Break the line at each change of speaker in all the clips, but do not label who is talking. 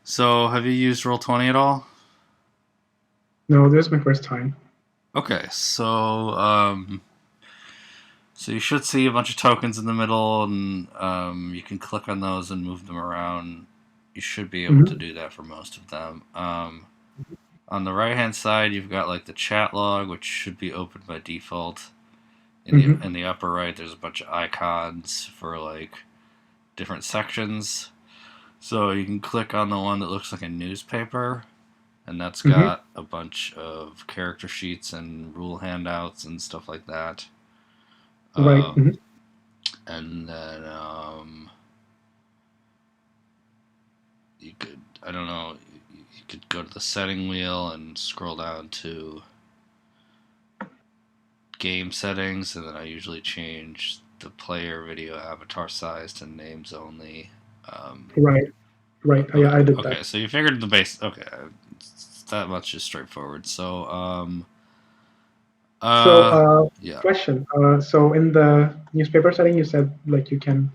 So, have you used Roll20 at all?
No, this is my first time.
Okay, so you should see a bunch of tokens in the middle, and you can click on those and move them around. You should be able to
Hmm.
do that for most of them. On the right hand side, you've got like the chat log, which should be open by default. In
Hmm.
the upper right, there's a bunch of icons for like different sections. So you can click on the one that looks like a newspaper, and that's
Hmm.
got a bunch of character sheets and rule handouts and stuff like that.
Right.
Um, and then you could, I don't know, you could go to the setting wheel and scroll down to game settings, and then I usually change the player video avatar size to names only. Um,
Right. Right.
okay,
Yeah, I did that.
okay, so you figured the base. Okay, that much is straightforward. So,
So,
yeah.
question. So in the newspaper setting, you said like you can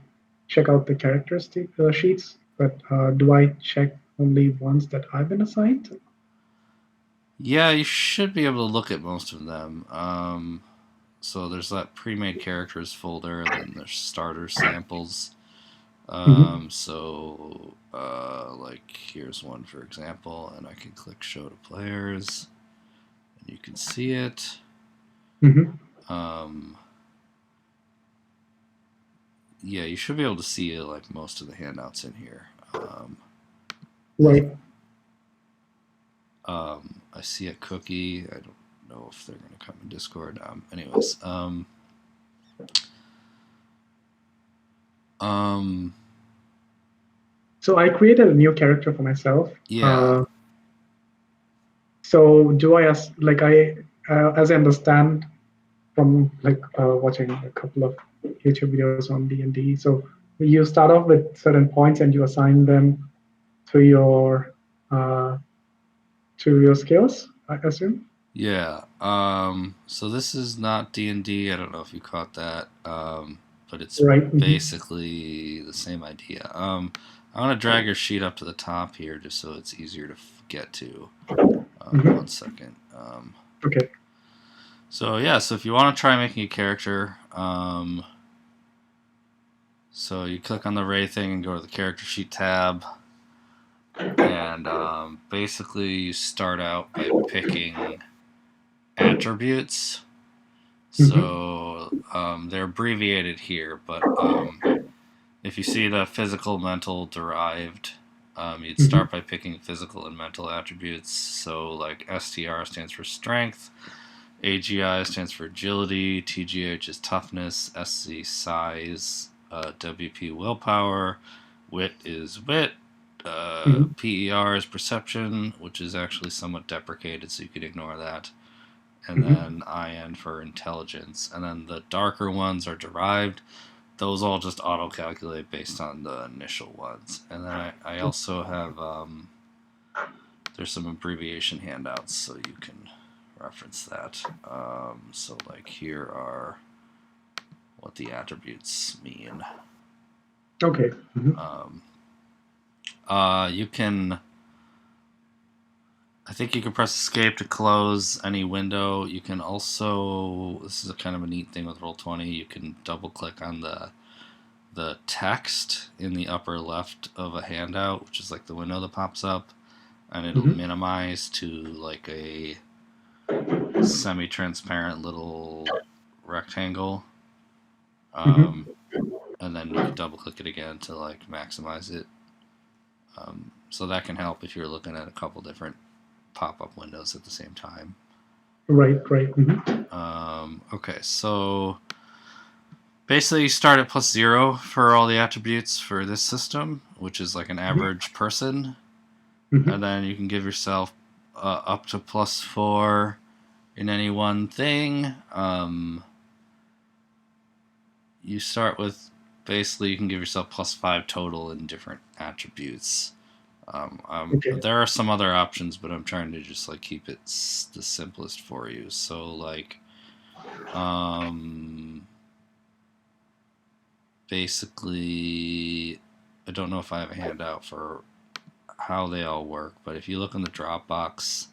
check out the characteristic sheets, but do I check only ones that I've been assigned?
Yeah, you should be able to look at most of them. So there's that pre-made characters folder, and then there's starter samples.
Hmm.
Like here's one for example, and I can click show to players, and you can see it.
Hmm.
Um, yeah, you should be able to see like most of the handouts in here.
Right.
I see a cookie. I don't know if they're going to come in Discord. Anyways, um,
So I created a new character for myself.
yeah,
Uh, so do I as like I as I understand from like watching a couple of YouTube videos on D&D. So you start off with certain points and you assign them to uh, your skills, I assume.
yeah. So this is not D&D. I don't know if you caught that. But it's
Right. Hmm.
basically the same idea. I want to drag your sheet up to the top here just so it's easier to get to. One
Hmm.
second.
Okay.
So yeah, so if you want to try making a character, so you click on the Ray thing and go to the character sheet tab, and basically you start out by picking attributes.
Hmm.
So they're abbreviated here, but if you see the physical, mental, derived, you'd
Hmm.
start by picking physical and mental attributes. So like STR stands for strength, AGI stands for agility, TGH is toughness, SC size, WP willpower, wit is wit,
Hmm.
PER is perception, which is actually somewhat deprecated, so you could ignore that. And
Hmm.
then IN for intelligence. And then the darker ones are derived. Those all just auto calculate based on the initial ones. And then I also have there's some abbreviation handouts so you can reference that. So like here are what the attributes mean.
Okay. Hmm.
Um, you can I think you can press escape to close any window. You can also, this is a kind of a neat thing with Roll20, you can double click on the text in the upper left of a handout, which is like the window that pops up, and it'll
Hmm.
minimize to like a semi-transparent little rectangle. Um,
Hmm.
and then you can double click it again to like maximize it. So that can help if you're looking at a couple different pop-up windows at the same time.
Right. Right. Hmm.
Okay, so basically you start at +0 for all the attributes for this system, which is like an average person, and
Hmm.
then you can give yourself up to +4 in any one thing. You start with basically you can give yourself +5 total in different attributes.
Okay.
There are some other options, but I'm trying to just like keep it the simplest for you. So like, um, basically, I don't know if I have a handout for how they all work, but if you look in the Dropbox,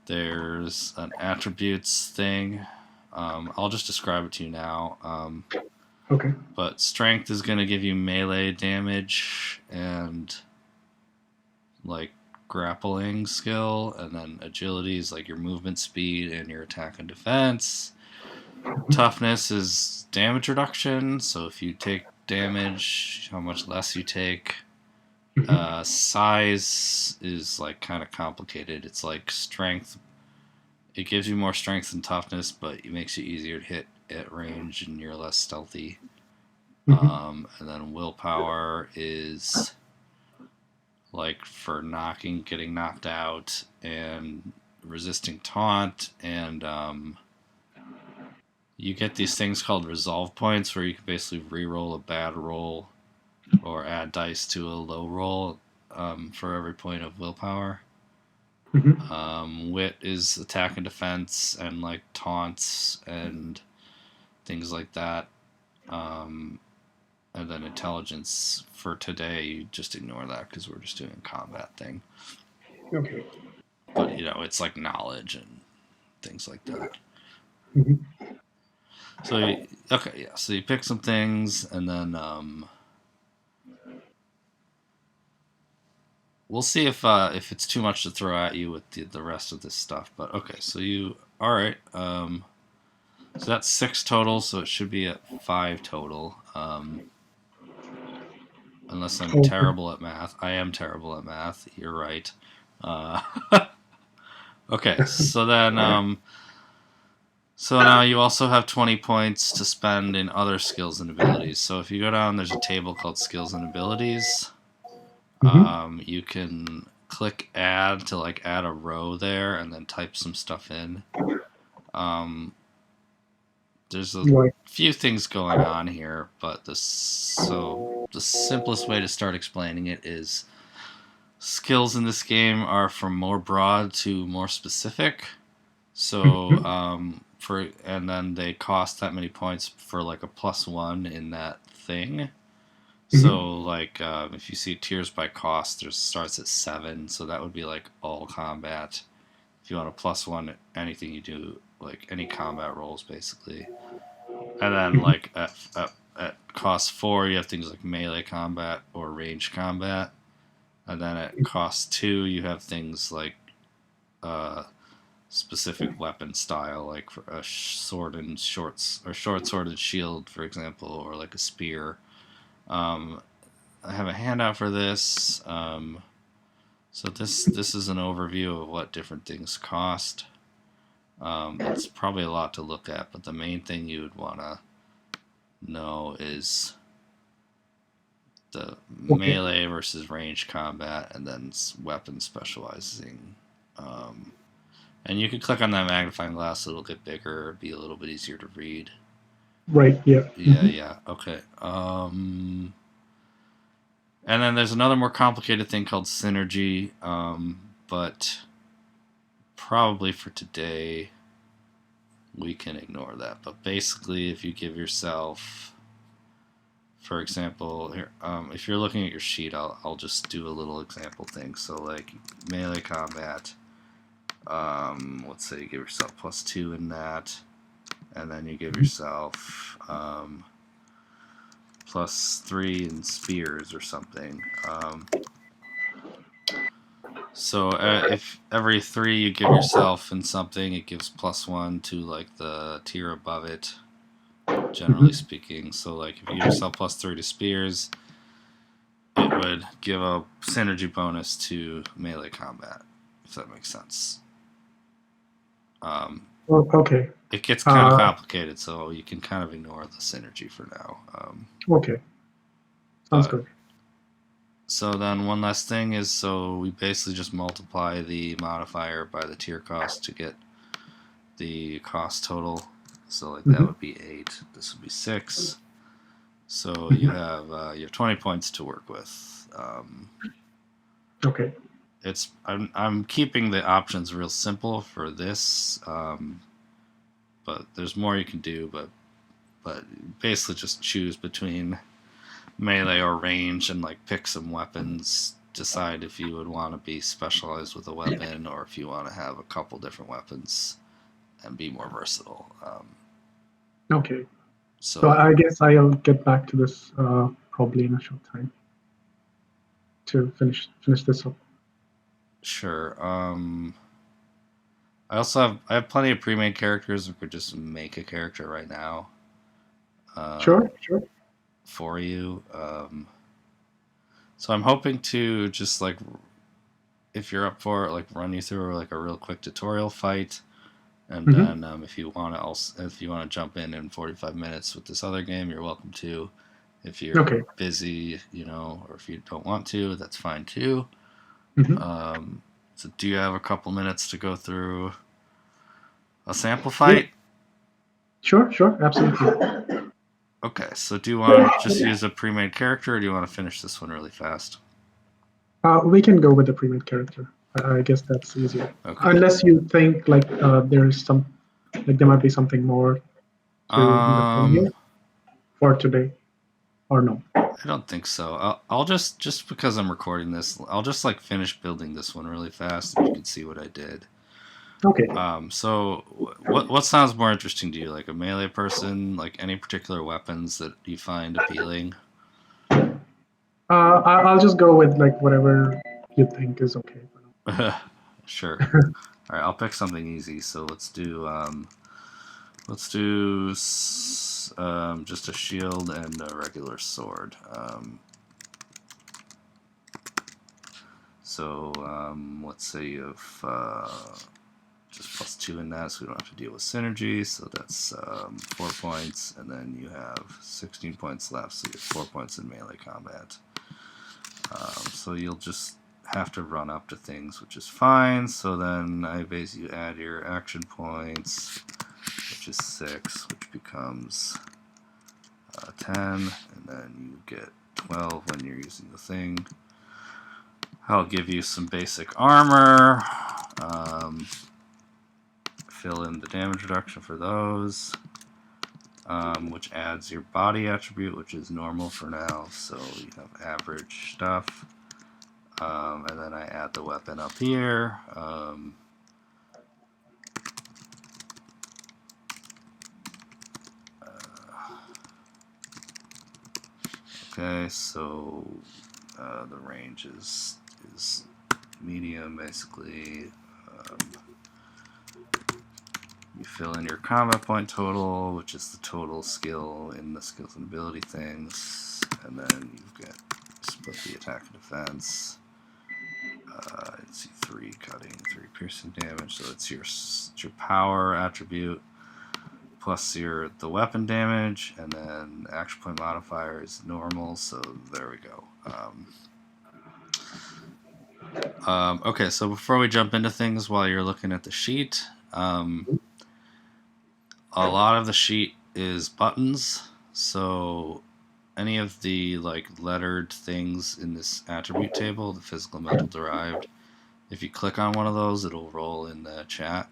there's an attributes thing. I'll just describe it to you now.
Okay.
But strength is going to give you melee damage and like grappling skill, and then agility is like your movement speed and your attack and defense. Toughness is damage reduction, so if you take damage, how much less you take. Size is like kind of complicated. It's like strength. It gives you more strength and toughness, but it makes it easier to hit at range and you're less stealthy. And then willpower is like for getting knocked out and resisting taunt, and you get these things called resolve points where you can basically re-roll a bad roll or add dice to a low roll for every point of willpower. Wit is attack and defense and like taunts and things like that. And then intelligence for today, you just ignore that because we're just doing a combat thing.
Okay.
But it's like knowledge and things like that. So you pick some things, and then we'll see if it's too much to throw at you with the rest of this stuff. But okay, so all right. So that's 6 total, so it should be at 5 total. Unless I'm terrible at math. I am terrible at math. You're right. Okay, so then so now you also have 20 points to spend in other skills and abilities. So if you go down, there's a table called skills and abilities. You can click add to like add a row there and then type some stuff in. There's a few things going on here, but the simplest way to start explaining it is skills in this game are from more broad to more specific. So and then they cost that many points for like a +1 in that thing. So like if you see tiers by cost, there starts at 7, so that would be like all combat. If you want a +1, anything you do, like any combat rolls basically. And then like at cost 4, you have things like melee combat or range combat. And then at cost 2, you have things like specific weapon style, like for a sword and short sword and shield, for example, or like a spear. I have a handout for this. So this is an overview of what different things cost. It's probably a lot to look at, but the main thing you would want to know is the melee versus range combat, and then weapon specializing. And you can click on that magnifying glass, it'll get bigger, be a little bit easier to read.
Right, yeah.
Yeah, okay. And then there's another more complicated thing called synergy, but probably for today we can ignore that. But basically, if you give yourself, for example, here, if you're looking at your sheet, I'll just do a little example thing. So like melee combat, let's say you give yourself +2 in that, and then you give yourself +3 in spears or something. So if every 3 you give yourself in something, it gives +1 to like the tier above it, generally speaking. So like if you give yourself +3 to spears, it would give a synergy bonus to melee combat, if that makes sense.
Okay.
It gets kind of complicated, so you can kind of ignore the synergy for now.
Okay. Sounds good.
So then one last thing is, so we basically just multiply the modifier by the tier cost to get the cost total. So like that would be 8. This would be 6. So you have 20 points to work with.
Okay.
I'm keeping the options real simple for this, but there's more you can do. But basically just choose between melee or range and like pick some weapons decide if you would want to be specialized with a weapon or if you want to have a couple different weapons and be more versatile.
Okay. So
So
I guess I'll get back to this probably in a short time to finish this up.
sure. I have plenty of pre-made characters. We could just make a character right now.
Sure.
For you. So I'm hoping to just like, if you're up for it, like run you through like a real quick tutorial fight, and
Mm-hmm.
then if you want to jump in 45 minutes with this other game, you're welcome to. If you're
Okay.
busy, or if you don't want to, that's fine too.
Mm-hmm.
So do you have a couple minutes to go through a sample
Yeah.
fight?
Sure. Absolutely.
Okay, so do you want to just use a pre-made character, or do you want to finish this one really fast?
We can go with the pre-made character. I guess that's easier.
Okay.
Unless you think like there might be something more to understand
Um,
here for today, or no?
I don't think so. I'll just because I'm recording this, I'll just like finish building this one really fast, and you can see what I did.
Okay.
So what sounds more interesting to you? Like a melee person, like any particular weapons that you find appealing?
I'll just go with like whatever you think is okay for now.
Sure. All right, I'll pick something easy. So let's do just a shield and a regular sword. Let's say you have just +2 in that, so we don't have to deal with synergy. So that's 4 points, and then you have 16 points left, so you have 4 points in melee combat. So you'll just have to run up to things, which is fine. So then I base you add your action points, which is 6, which becomes 10, and then you get 12 when you're using the thing. I'll give you some basic armor. Fill in the damage reduction for those, which adds your body attribute, which is normal for now, so you have average stuff. And then I add the weapon up here. Okay, so the range is medium, basically. You fill in your combat point total, which is the total skill in the skills and ability things, and then you get split the attack and defense. Let's see, 3 cutting, 3 piercing damage, so it's your power attribute plus the weapon damage, and then action point modifier is normal, so there we go. Okay, so before we jump into things, while you're looking at the sheet, a lot of the sheet is buttons, so any of the like lettered things in this attribute table, the physical, mental, derived, if you click on one of those, it'll roll in the chat.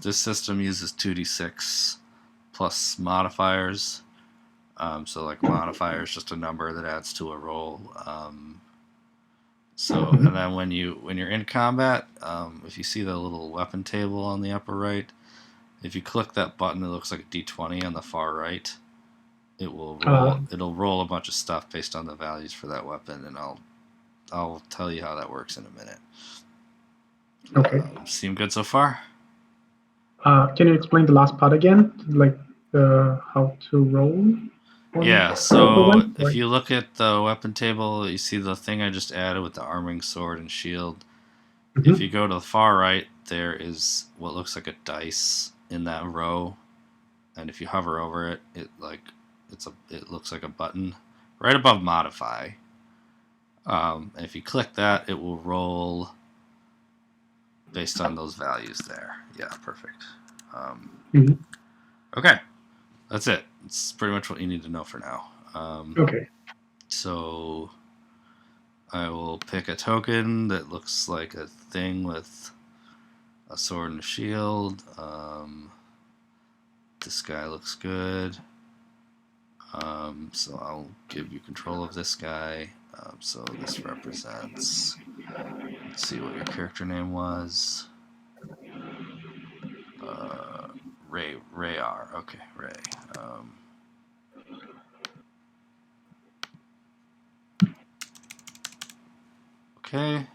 This system uses 2d6 plus modifiers. So like modifier is just a number that adds to a roll. And then when you're in combat, if you see the little weapon table on the upper right, if you click that button, it looks like a d20 on the far right. It will roll. It'll roll a bunch of stuff based on the values for that weapon, and I'll tell you how that works in a minute.
Okay.
Seem good so far?
Can you explain the last part again, like how to roll?
Yeah, so if you look at the weapon table, you see the thing I just added with the arming sword and shield.
Mm-hmm.
If you go to the far right, there is what looks like a dice in that row, and if you hover over it, it looks like a button right above modify. And if you click that, it will roll based on those values there. Yeah, perfect. Okay, that's it. It's pretty much what you need to know for now.
Okay.
So I will pick a token that looks like a thing with a sword and a shield. This guy looks good. So I'll give you control of this guy. So this represents. Let's see what your character name was. Ray R. Okay, Ray. Okay.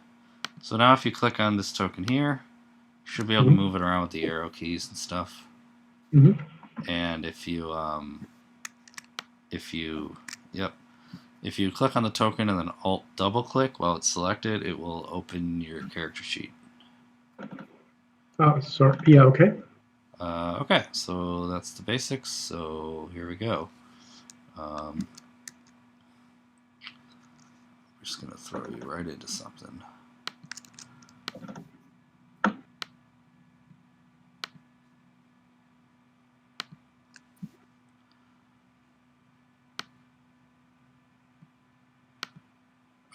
So now if you click on this token here, you should be able to move it around with the arrow keys and stuff. And if you click on the token and then Alt double click while it's selected, it will open your character sheet.
Oh, sorry. Yeah. Okay.
Okay, so that's the basics. So here we go. We're just gonna throw you right into something.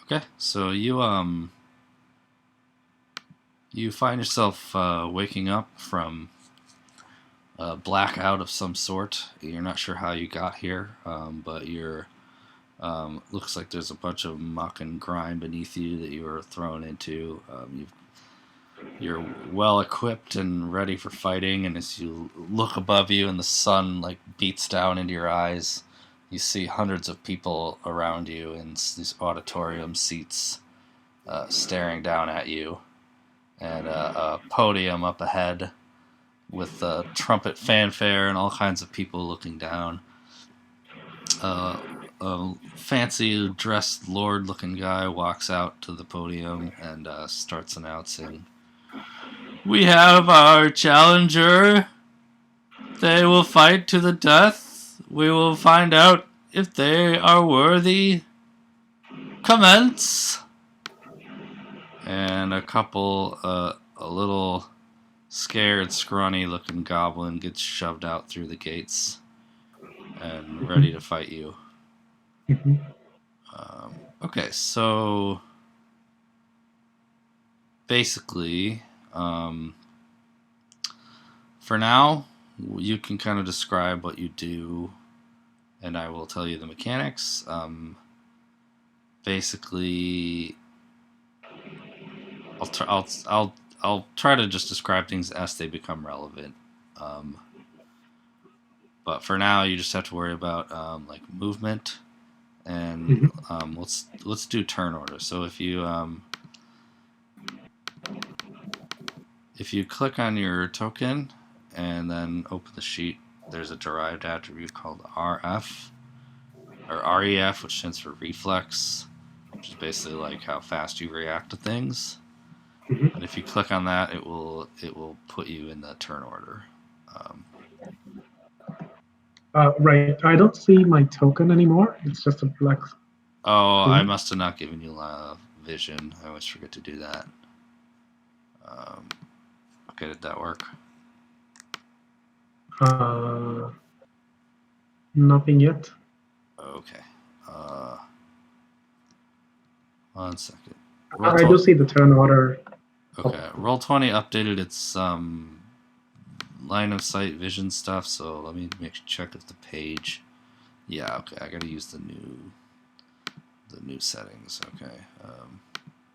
Okay, so you find yourself waking up from a blackout of some sort. You're not sure how you got here, but you're looks like there's a bunch of muck and grime beneath you that you were thrown into. You're well equipped and ready for fighting, and as you look above you and the sun like beats down into your eyes, you see hundreds of people around you in these auditorium seats staring down at you, and a podium up ahead with trumpet fanfare and all kinds of people looking down. A fancy dressed lord looking guy walks out to the podium and starts announcing, "We have our challenger. They will fight to the death. We will find out if they are worthy. Commence!" And a little scared, scrawny looking goblin gets shoved out through the gates and ready to fight you. Okay, so basically, for now, you can kind of describe what you do, and I will tell you the mechanics. Basically, I'll try to just describe things as they become relevant. But for now, you just have to worry about like movement, and let's do turn order. So if you click on your token and then open the sheet, there's a derived attribute called RF or REF, which stands for Reflex, which is basically like how fast you react to things. And if you click on that, it will put you in the turn order.
Right. I don't see my token anymore. It's just a black.
Oh, I must have not given you vision. I always forget to do that. Okay, did that work?
Nothing yet.
Okay. 1 second.
I do see the turn order.
Okay, Roll20 updated its line of sight vision stuff, so let me check if the page. Yeah, okay, I gotta use the new settings. Okay,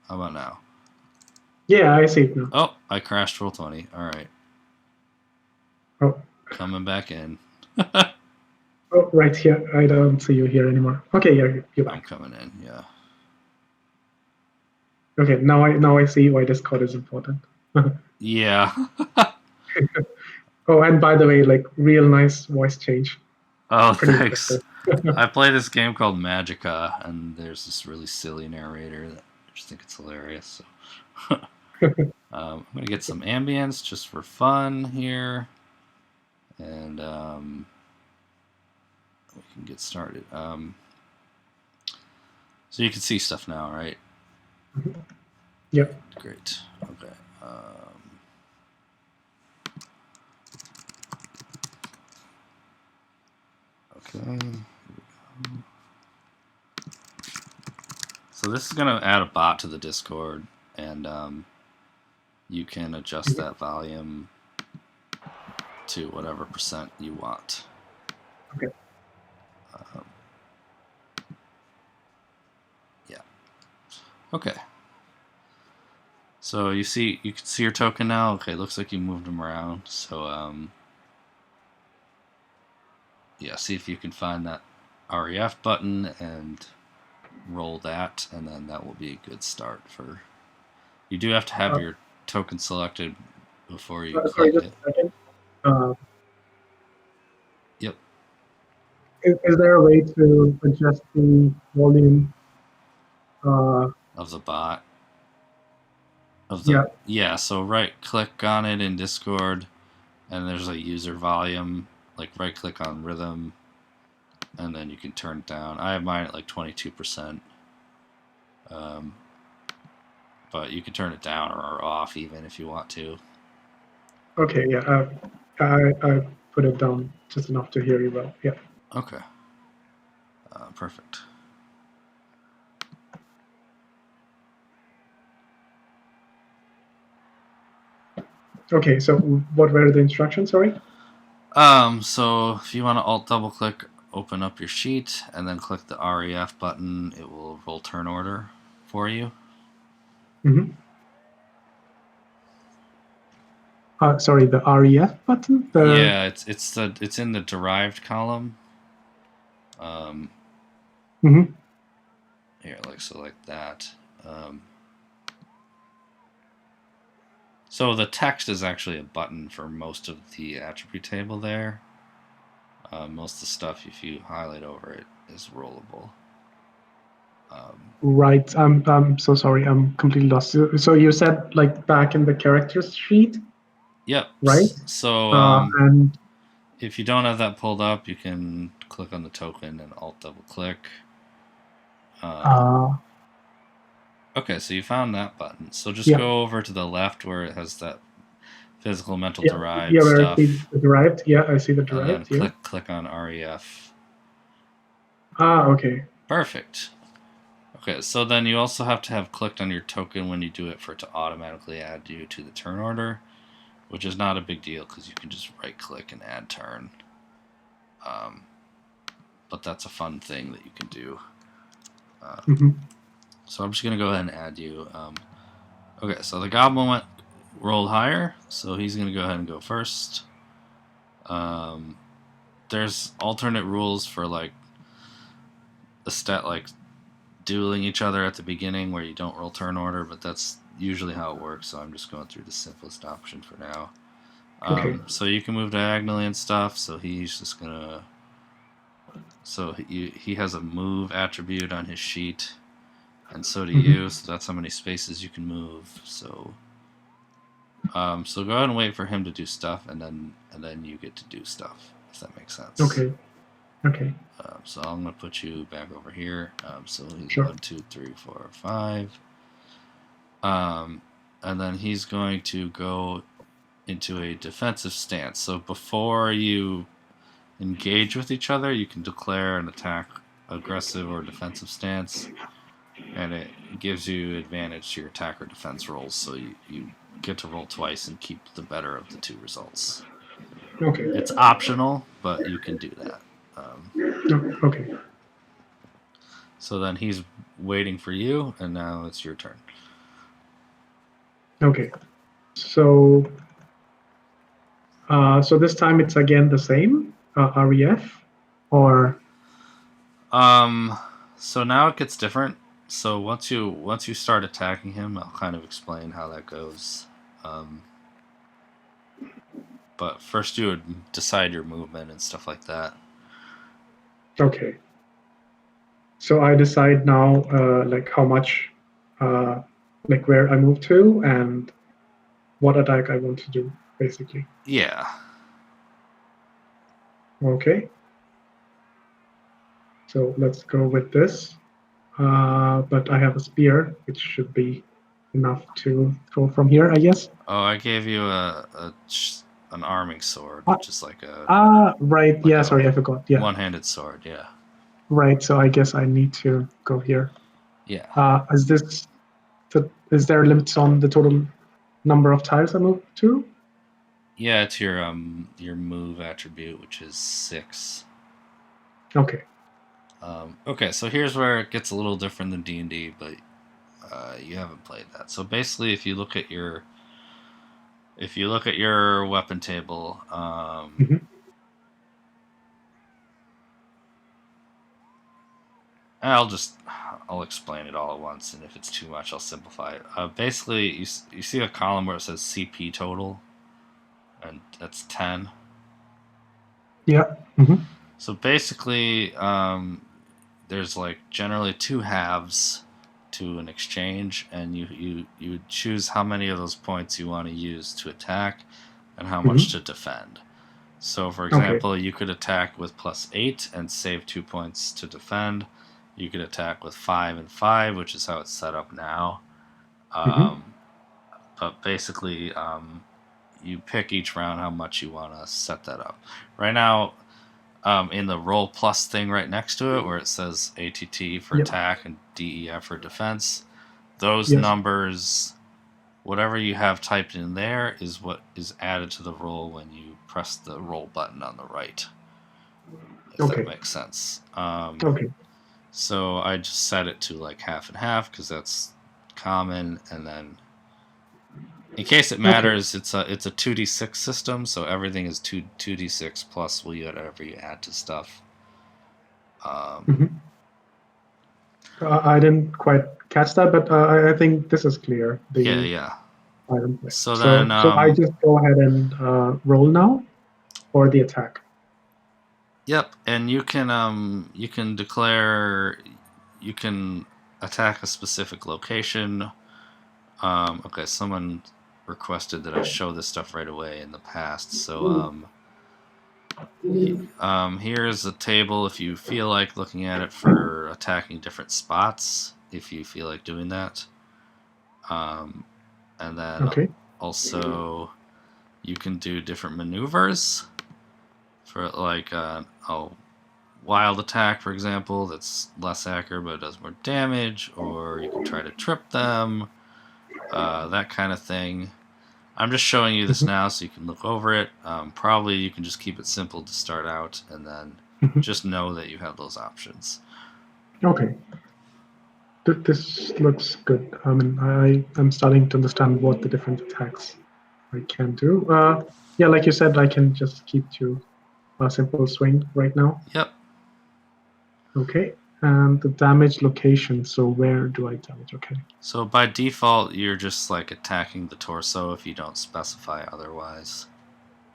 how about now?
Yeah, I see it now.
Oh, I crashed Roll20. All right.
Oh.
Coming back in.
Oh, right here. I don't see you here anymore. Okay, yeah, you're back.
I'm coming in. Yeah.
Okay, now I see why this code is important.
Yeah.
Oh, and by the way, like real nice voice change.
Oh, pretty thanks. I play this game called Magica, and there's this really silly narrator that I just think it's hilarious. So. I'm gonna get some ambience just for fun here, and we can get started. So you can see stuff now, right?
Yep.
Great. Okay. Okay. So this is gonna add a bot to the Discord, and you can adjust that volume to whatever percent you want.
Okay.
Yeah. Okay. So you can see your token now. Okay, looks like you moved them around. So yeah, see if you can find that REF button and roll that, and then that will be a good start for. You do have to have your token selected before you
Sorry,
click
just
it.
a second. Uh,
Yep.
is there a way to adjust the volume?
Of the bot.
Yeah.
Yeah, so right click on it in Discord, and there's a user volume. Like right click on rhythm, and then you can turn it down. I have mine at like 22%. But you can turn it down or off even if you want to.
Okay. Yeah. I put it down just enough to hear you well. Yeah.
Okay. Perfect.
Okay. So what were the instructions? Sorry.
So if you want to alt double click, open up your sheet, and then click the REF button, it will roll turn order for you.
Mm-hmm. Sorry, the REF button.
Yeah, it's in the derived column.
Mm-hmm.
Here, like that. So the text is actually a button for most of the attribute table there. Most of the stuff, if you highlight over it, is rollable.
Right. I'm so sorry. I'm completely lost. So you said like back in the characters sheet,
Yep.
right?
So
And
if you don't have that pulled up, you can click on the token and alt double click. Okay, so you found that button. So just
yeah,
go over to the left where it has that physical, mental,
yeah,
derived
yeah. Where I see
stuff,
the derived. Yeah, I see the
and then
derived. Yeah.
click on REF.
Okay.
Perfect. Okay, so then you also have to have clicked on your token when you do it for it to automatically add you to the turn order, which is not a big deal because you can just right click and add turn. But that's a fun thing that you can do.
Mm-hmm.
So I'm just going to go ahead and add you. Okay, so the goblin went rolled higher, so he's going to go ahead and go first. There's alternate rules for like the stat, like dueling each other at the beginning where you don't roll turn order, but that's usually how it works. So I'm just going through the simplest option for now.
Okay.
So you can move diagonally and stuff. So he's just gonna. So he has a move attribute on his sheet, and so do
Mm-hmm.
you. So that's how many spaces you can move. So so go ahead and wait for him to do stuff, and then you get to do stuff. If that makes sense.
Okay. Okay.
So I'm gonna put you back over here. So he's
Sure.
1, 2, 3, 4, 5. And then he's going to go into a defensive stance. So before you engage with each other, you can declare an attack, aggressive or defensive stance, and it gives you advantage to your attack or defense rolls. So you get to roll twice and keep the better of the two results.
Okay.
It's optional, but you can do that.
Okay.
So then he's waiting for you, and now it's your turn.
Okay. So so this time it's again the same REF or
So now it gets different. So once you start attacking him, I'll kind of explain how that goes. But first you would decide your movement and stuff like that.
okay. So I decide now like how much like where I move to and what attack I want to do, basically.
Yeah.
Okay. So let's go with this. But I have a spear, which should be enough to throw from here, I guess.
Oh, I gave you an arming sword,
Ah,
which is like
right. Yeah,
a
sorry, I forgot. Yeah,
one-handed sword. Yeah.
right. So I guess I need to go here.
Yeah.
Is there limits on the total number of tiles I move to?
Yeah, it's your move attribute, which is 6.
Okay.
Okay, so here's where it gets a little different than D&D, but You haven't played that. So basically, if you look at your weapon table,
Mhm.
I'll explain it all at once, and if it's too much, I'll simplify it. Basically, you see a column where it says CP total, and that's 10.
Yeah. Mhm.
So basically, there's like generally two halves to an exchange, and you choose how many of those points you want to use to attack and how much
Mhm.
to defend. So, for
Okay.
example, you could attack with +8 and save 2 points to defend. You could attack with 5 and 5, which is how it's set up now.
Mhm.
But basically, you pick each round how much you want to set that up. Right now, in the roll plus thing right next to it, where it says ATT for
Yep.
attack and DEF for defense, those
Yes.
numbers, whatever you have typed in there, is what is added to the roll when you press the roll button on the right. If that
Okay.
makes sense.
Okay.
So I just set it to like half and half because that's common, and then in case it
Okay.
matters, it's a 2d6 system, so everything is 2d6 plus whatever you add to stuff. Um,
Mhm. I didn't quite catch that, but I think this is clear.
yeah,
The
yeah.
item play.
So then,
So I just go ahead and roll now for the attack.
yep, and you can declare, you can attack a specific location. Okay, someone requested that I show this stuff right away in the past, so here's a table if you feel like looking at it for attacking different spots, if you feel like doing that. Um, and then
Okay.
also you can do different maneuvers for like wild attack, for example, that's less accurate but it does more damage, or you can try to trip them, that kind of thing. I'm just showing you this
Mhm.
now so you can look over it. Probably you can just keep it simple to start out, and then
Mhm.
just know that you have those options.
Okay. This looks good. I mean, I'm starting to understand what the different attacks I can do. Yeah, like you said, I can just keep to a simple swing right now.
Yep.
Okay. And the damage location. So where do I damage? Okay.
So by default, you're just like attacking the torso if you don't specify otherwise.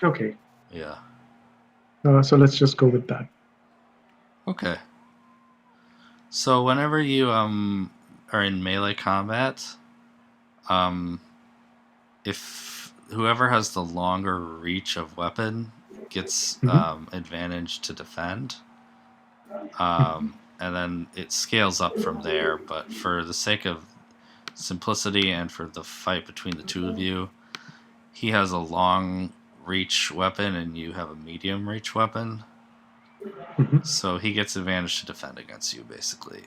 Okay.
Yeah.
So let's just go with that.
Okay. So whenever you are in melee combat, um, if whoever has the longer reach of weapon gets
Mhm.
advantage to defend,
Mhm.
and then it scales up from there. But for the sake of simplicity and for the fight between the two of you, he has a long reach weapon and you have a medium reach weapon.
Mhm.
So he gets advantage to defend against you, basically.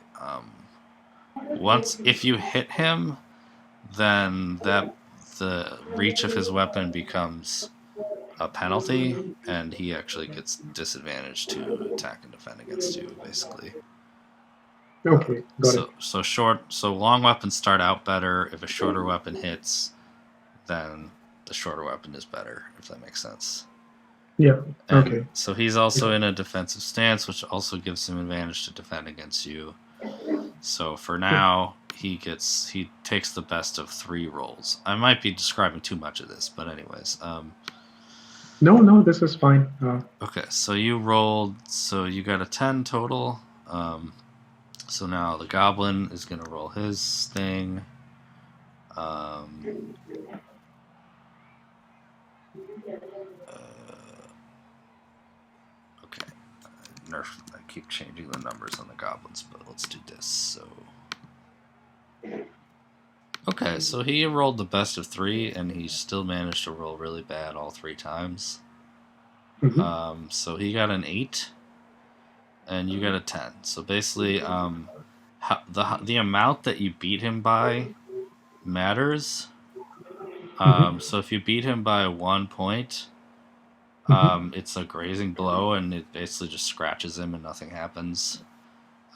Once if you hit him, then the reach of his weapon becomes a penalty, and he actually gets disadvantage to attack and defend against you, basically.
Okay. Got it.
So long weapons start out better. If a shorter weapon hits, then the shorter weapon is better, if that makes sense.
Yeah.
And
Okay.
so he's also in a defensive stance, which also gives him advantage to defend against you. So for now, he takes the best of 3 rolls. I might be describing too much of this, but anyways.
No, no, this is fine.
Okay, so you rolled. So you got a 10 total. So now the goblin is gonna roll his thing. Um, uh, okay, I keep changing the numbers on the goblins, but let's do this. So okay, so he rolled the best of 3, and he still managed to roll really bad all 3 times.
Mhm.
So he got an 8, and you got a 10. So basically, the amount that you beat him by matters.
Mhm.
So if you beat him by 1 point,
Mhm.
it's a grazing blow, and it basically just scratches him, and nothing happens.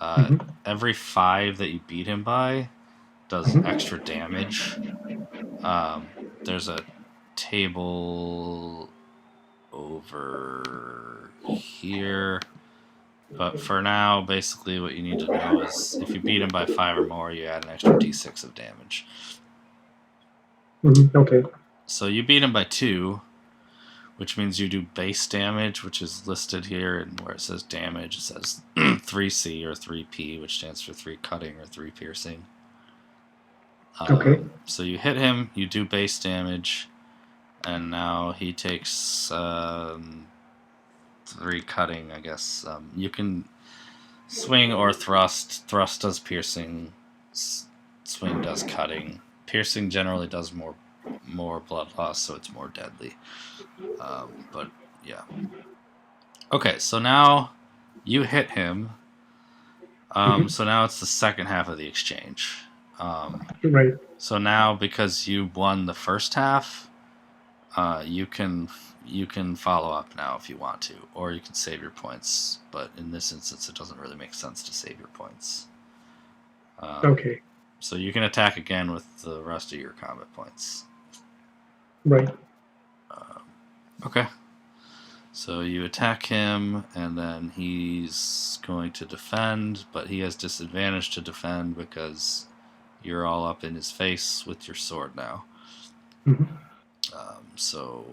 Uh,
Mhm.
every 5 that you beat him by, does extra damage. There's a table over here. But for now, basically what you need to know is if you beat him by 5 or more, you add an extra d6 of damage.
Okay.
So you beat him by 2, which means you do base damage, which is listed here, and where it says damage, it says 3C or 3P, which stands for 3 cutting or 3 piercing.
Okay.
So you hit him, you do base damage, and now he takes 3 cutting, I guess. You can swing or thrust. Thrust does piercing. Swing does cutting. Piercing generally does more blood loss, so it's more deadly. But yeah. Okay, so now you hit him. So now it's the second half of the exchange.
Right.
So now, because you won the first half, you can follow up now if you want to, or you can save your points. But in this instance, it doesn't really make sense to save your points.
Okay.
So you can attack again with the rest of your combat points.
Right.
Okay. So you attack him, and then he's going to defend, but he has disadvantage to defend because you're all up in his face with your sword now. So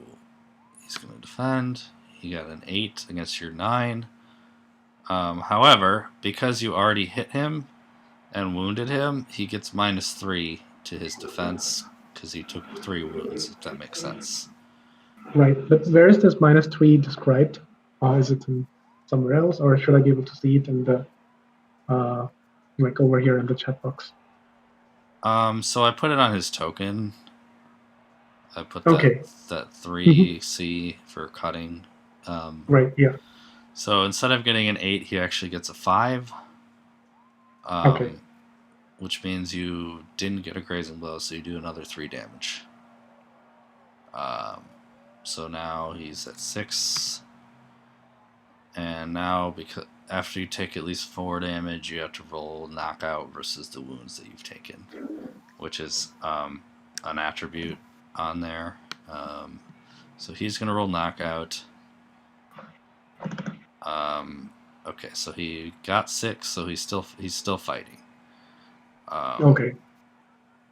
he's going to defend. He got an 8 against your 9. However, because you already hit him and wounded him, he gets -3 to his defense because he took 3 wounds, if that makes sense.
Right. But where is this -3 described? Is it in somewhere else, or should I be able to see it in the like over here in the chat box?
So I put it on his token. I put that 3C for cutting.
Right. Yeah.
So instead of getting an 8, he actually gets a 5.
Okay.
Which means you didn't get a grazing blow, so you do another 3 damage. So now he's at 6. And now, because after you take at least 4 damage, you have to roll knockout versus the wounds that you've taken, which is an attribute on there. So he's going to roll knockout. Okay, so he got 6, so he's still fighting.
Okay.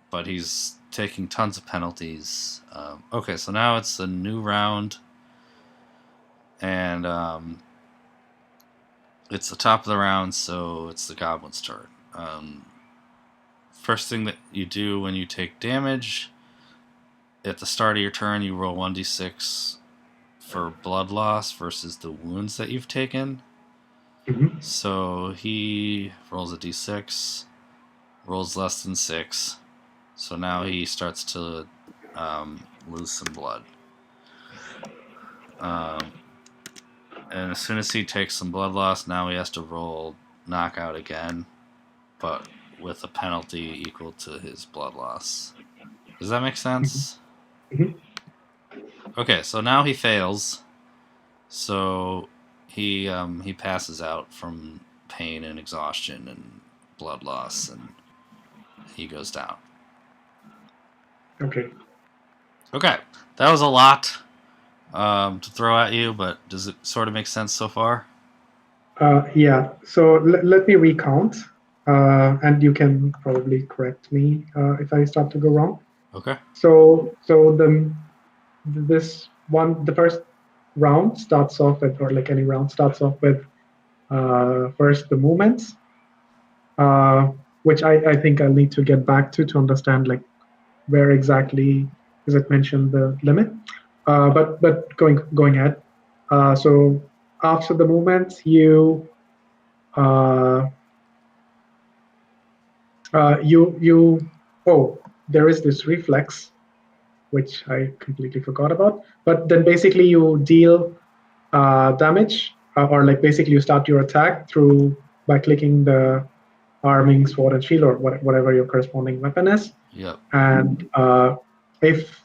But he's taking tons of penalties. Okay, so now it's a new round, and it's the top of the round, so it's the goblin's turn. First thing that you do when you take damage, at the start of your turn, you roll 1d6 for blood loss versus the wounds that you've taken. So he rolls a d6, rolls less than 6, so now he starts to lose some blood. And as soon as he takes some blood loss, now he has to roll knockout again, but with a penalty equal to his blood loss. Does that make sense? Okay, so now he fails. So he passes out from pain and exhaustion and blood loss, and he goes down.
Okay.
Okay, that was a lot to throw at you, but does it sort of make sense so far?
Yeah. So let me recount, and you can probably correct me if I start to go wrong.
Okay.
So the first round starts off with, or like any round starts off with, first the movements, which I think I'll need to get back to understand like where exactly is it mentioned the limit. But going ahead. So after the movements, you there is this reflex, which I completely forgot about. But then basically you deal damage, or like basically you start your attack by clicking the arming sword and shield, or whatever your corresponding weapon is.
Yep.
And if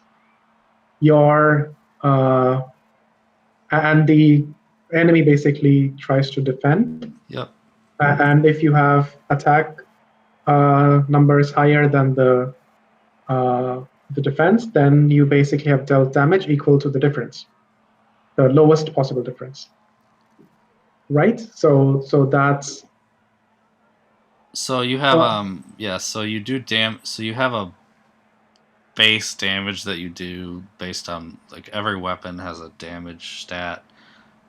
your and the enemy basically tries to defend.
Yep.
And if you have attack number is higher than the defense, then you basically have dealt damage equal to the difference, the lowest possible difference, right? So that's
So you have so you do so you have a base damage that you do based on, like, every weapon has a damage stat,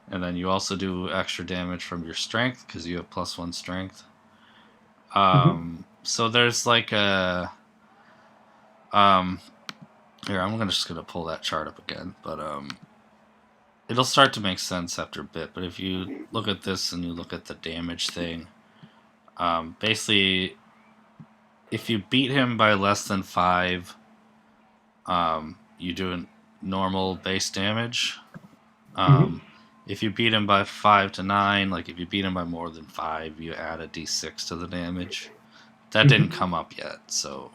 and then you also do extra damage from your strength because you have +1 strength. So there's like a here, I'm just gonna pull that chart up again, but it'll start to make sense after a bit. But if you look at this and you look at the damage thing, basically, if you beat him by less than 5, you do a normal base damage. If you beat him by 5 to 9, like if you beat him by more than 5, you add a d6 to the damage. That didn't come up yet, so.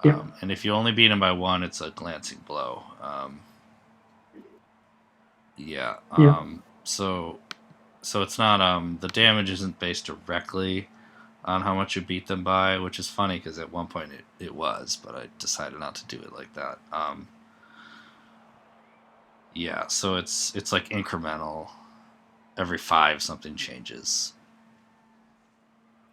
And if you only beat him by 1, it's a glancing blow. So it's not the damage isn't based directly on how much you beat them by, which is funny because at one point it was, but I decided not to do it like that. So it's like incremental. Every 5 something changes.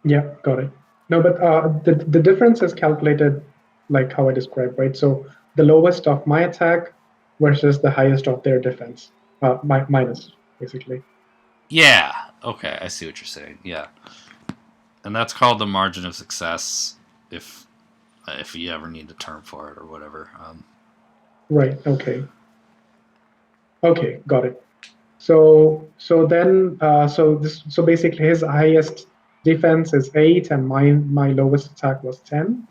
Yeah, got it. No, but the difference is calculated like how I described, right? So the lowest of my attack versus the highest of their defense, minus, basically.
Yeah. Okay, I see what you're saying. Yeah. And that's called the margin of success, if you ever need a term for it or whatever.
Right. Okay. Okay, got it. So then so basically his highest defense is 8, and my lowest attack was 10,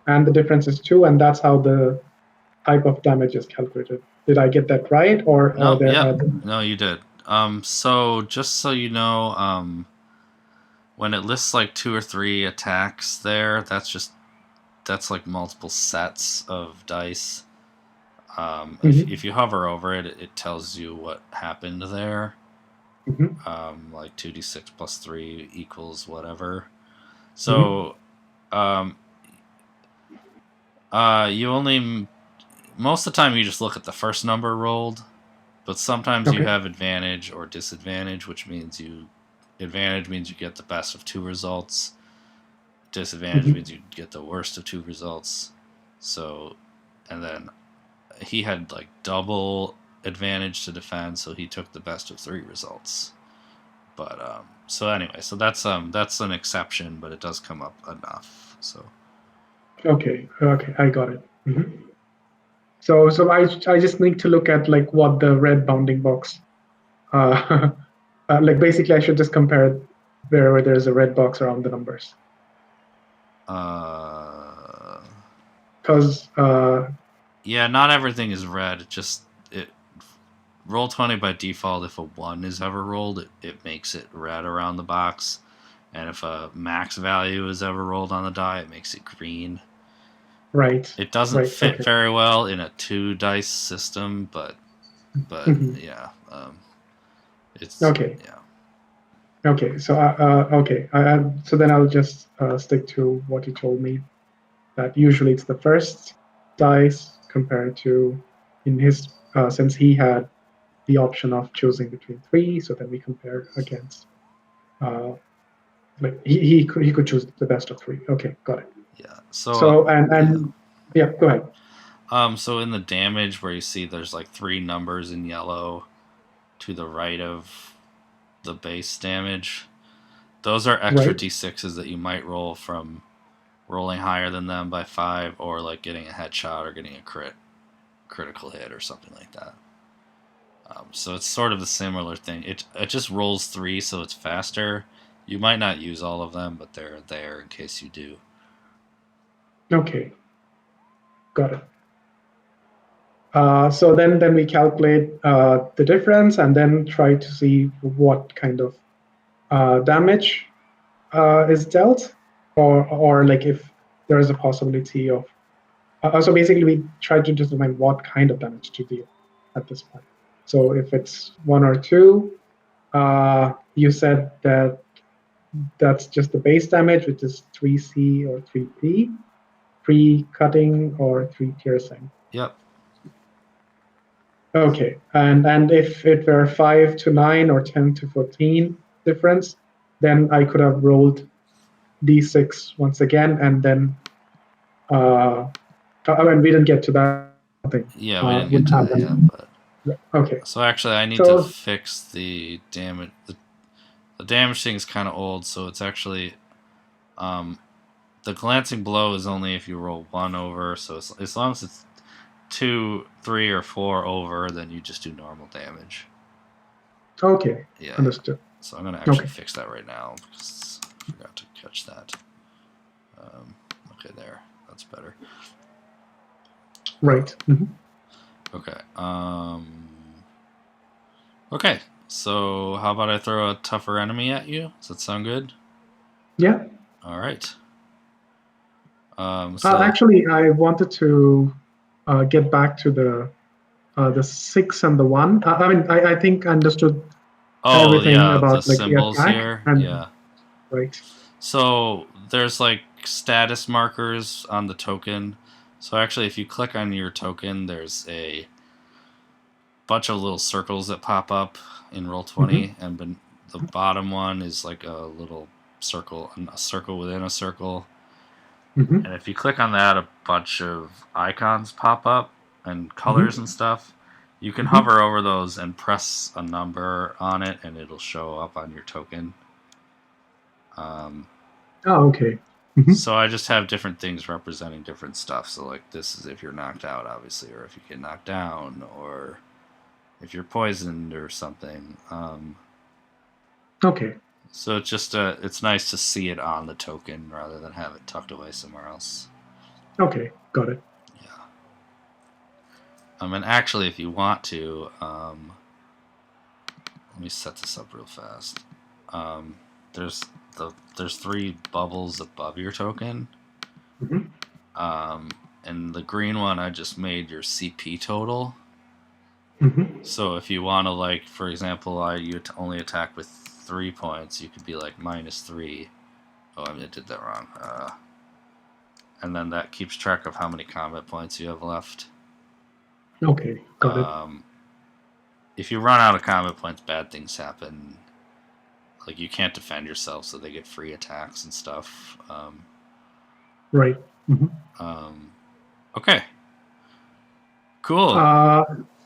and the difference is 2, and that's how the type of damage is calculated. Did I get that right, or are
No,
there
yeah,
other?
no, you did. So just so you know, when it lists like 2 or 3 attacks there, that's like multiple sets of dice. If you hover over it, it tells you what happened there. Like 2d6 plus 3 equals whatever. So, you only, most of the time you just look at the first number rolled, but sometimes you have advantage or disadvantage, which means advantage means you get the best of 2 results. Disadvantage means you get the worst of 2 results. So, and then he had like double advantage to defend, so he took the best of 3 results. But so anyway, so that's an exception, but it does come up enough. So.
Okay, I got it. So I just need to look at like what the red bounding box, like basically I should just compare it wherever there's a red box around the numbers. Because
yeah, not everything is red. Roll20 by default, if a 1 is ever rolled, it makes it red around the box, and if a max value is ever rolled on the die, it makes it green.
Right.
It doesn't fit very well in a 2 dice system, but yeah, it's
okay.
Yeah.
Okay, so okay, so then I'll just stick to what you told me. That usually it's the first dice compared to, in his since he had the option of choosing between 3, so then we compare against. Like he could choose the best of 3. Okay, got it.
Yeah.
So and yeah, go ahead.
So in the damage where you see there's like 3 numbers in yellow to the right of the base damage, those are extra d6s that you might roll from rolling higher than them by 5, or like getting a headshot or getting a critical hit or something like that. So it's sort of a similar thing. It just rolls 3, so it's faster. You might not use all of them, but they're there in case you do.
Okay, got it. So then we calculate the difference and then try to see what kind of damage is dealt, or like if there is a possibility of. So basically, we try to determine what kind of damage to deal at this point. So if it's 1 or 2, you said that that's just the base damage, which is 3C or 3P, 3 cutting or 3 piercing.
Yep.
Okay, and if it were 5 to 9 or 10 to 14 difference, then I could have rolled d6 once again, and then I mean, we didn't get to that thing.
Yeah, we didn't get
Wouldn't
to
have
that yet,
them.
but
Okay,
so actually I need to
so
fix the damage. The damage thing is kind of old, so it's actually the glancing blow is only if you roll 1 over. So as long as it's 2, 3, or 4 over, then you just do normal damage.
okay,
Yeah.
understood.
So I'm gonna actually
Okay.
fix that right now because I forgot to catch that. Okay, there. That's better.
Right. Mm-hmm.
Okay. Okay. So how about I throw a tougher enemy at you? Does that sound good?
Yeah.
All right. So
Actually, I wanted to get back to the 6 and the 1. I mean, I think I understood
oh
everything
yeah, the
about like the
symbols
attack
here.
and
Yeah.
right.
So there's like status markers on the token. So actually, if you click on your token, there's a bunch of little circles that pop up in Roll20,
Mm-hmm.
and the bottom one is like a little circle, a circle within a circle.
Mm-hmm.
And if you click on that, a bunch of icons pop up and colors
Mm-hmm.
and stuff. You can
Mm-hmm.
hover over those and press a number on it, and it'll show up on your token.
Oh, okay. Mm-hmm.
So I just have different things representing different stuff. So like this is if you're knocked out, obviously, or if you get knocked down, or if you're poisoned or something.
Okay.
So it's just it's nice to see it on the token rather than have it tucked away somewhere else.
Okay. Got it.
Yeah. And actually, if you want to, let me set this up real fast. Um, there's there's 3 bubbles above your token.
Mm-hmm.
And the green one I just made your CP total.
Mm-hmm.
So if you want to, like, for example, you only attack with 3 points, you could be like -3. Oh, I did that wrong. And then that keeps track of how many combat points you have left.
Okay. Got it.
If you run out of combat points, bad things happen. Like, you can't defend yourself, so they get free attacks and stuff.
Right. Mm-hmm.
Okay. Cool.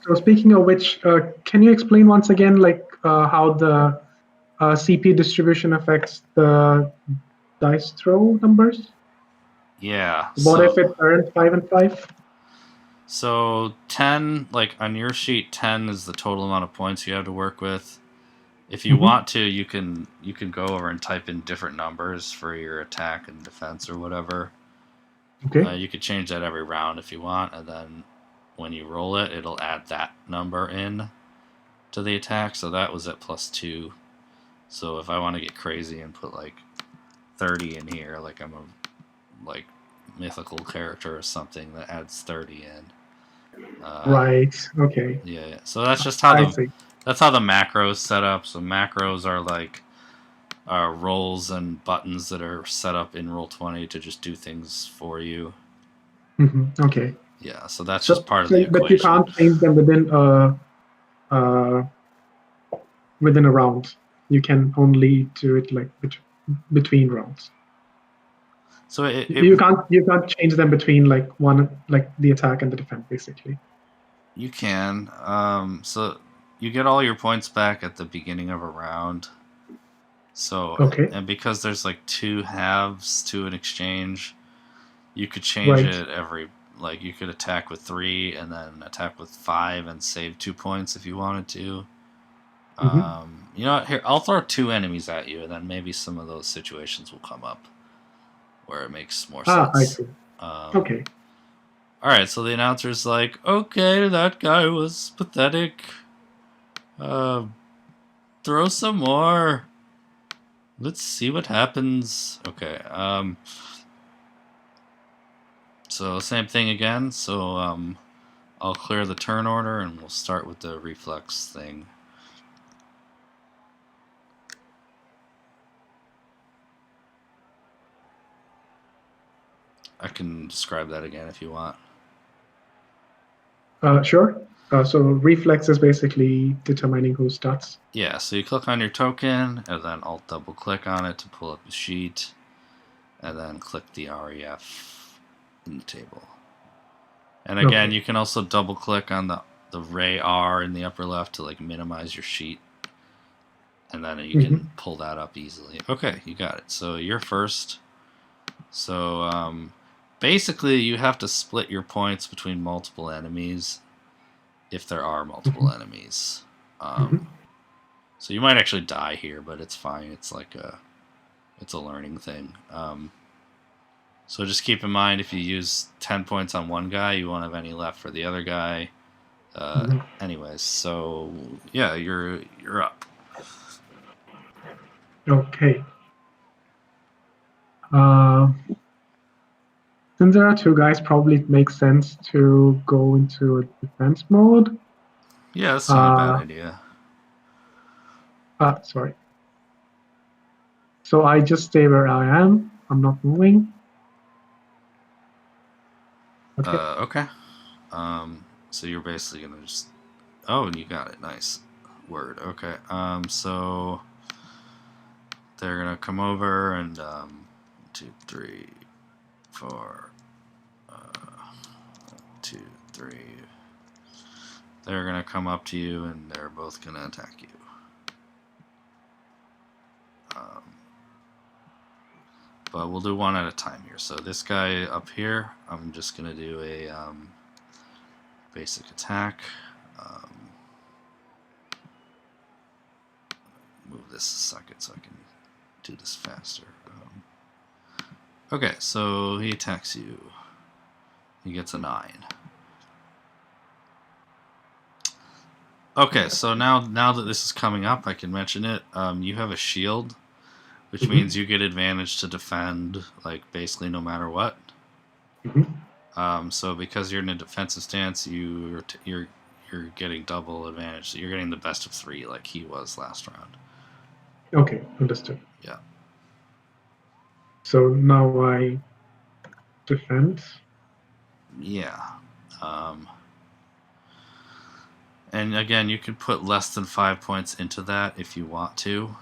So speaking of which, can you explain once again, like how the CP distribution affects the dice throw numbers?
Yeah.
What if it aren't 5 and 5?
So 10, like on your sheet, 10 is the total amount of points you have to work with. If you
Mm-hmm.
want to, you can go over and type in different numbers for your attack and defense or whatever.
Okay.
You could change that every round if you want, and then when you roll it, it'll add that number in to the attack. So that was at +2. So if I want to get crazy and put like 30 in here, like I'm a like mythical character or something, that adds 30 in.
Right. Okay.
Yeah. So that's just how
I see.
the macros set up. So macros are like roles and buttons that are set up in Roll20 to just do things for you.
Mm-hmm. Okay.
Yeah. So that's
So,
just part of the
but you
equation.
can't change them uh, within a round. You can only do it like between rounds.
So
You can't change them between like one, like the attack and the defense, basically.
you can. So you get all your points back at the beginning of a round. So,
Okay.
and because there's like 2 halves to an exchange, you could change
Right.
it every, like, you could attack with 3 and then attack with 5 and save 2 points if you wanted to.
Mm-hmm.
You know what? Here, I'll throw 2 enemies at you, and then maybe some of those situations will come up where it makes more
I
sense.
see. Okay.
Alright, so the announcer's like, okay, that guy was pathetic. Throw some more. Let's see what happens. Okay, so same thing again. So, I'll clear the turn order, and we'll start with the reflex thing. I can describe that again if you want.
Sure. So reflex is basically determining who starts.
Yeah, so you click on your token, and then Alt double click on it to pull up the sheet, and then click the REF in the table. And again,
Okay.
you can also double click on the Ray R in the upper left to like minimize your sheet, and then you can pull that up easily. Okay, you got it. So you're first. So basically, you have to split your points between multiple enemies if there are multiple enemies. So you might actually die here, but it's fine. It's like it's a learning thing. So just keep in mind if you use 10 points on one guy, you won't have any left for the other guy. Anyways, so yeah, you're up.
Okay. Since there are two guys, probably it makes sense to go into a defense mode.
Yeah, that's not a bad idea.
Sorry. So I just stay where I am. I'm not moving. Okay.
Okay. So you're basically gonna just. Oh, and you got it. Nice. Word. Okay. So they're gonna come over and 2, 3, 4. 2, 3. They're gonna come up to you and they're both gonna attack you. But we'll do one at a time here. So this guy up here, I'm just gonna do a basic attack. Move this a second so I can do this faster. Okay, so he attacks you. He gets a 9. Okay, so now that this is coming up, I can mention it. You have a shield, which means you get advantage to defend, like basically no matter what. So because you're in a defensive stance, you're getting double advantage. So you're getting the best of 3, like he was last round.
Okay, understood.
Yeah.
So now I defend.
Yeah. And again, you can put less than 5 points into that if you want to,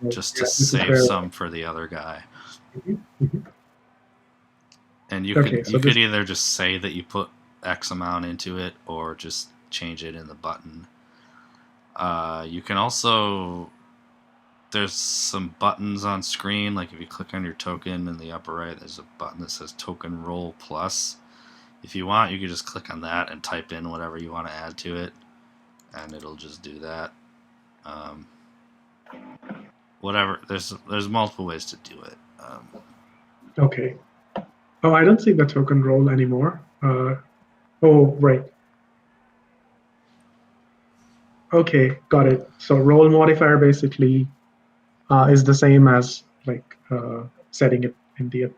just to save some for the other guy. And you could either just say that you put X amount into it, or just change it in the button. You can also, there's some buttons on screen, like if you click on your token in the upper right, there's a button that says Token Roll Plus. If you want, you can just click on that and type in whatever you want to add to it, and it'll just do that. Whatever. There's multiple ways to do it.
Okay. Oh, I don't see the token roll anymore. Oh, right. Okay, got it. So roll modifier basically is the same as like setting it in the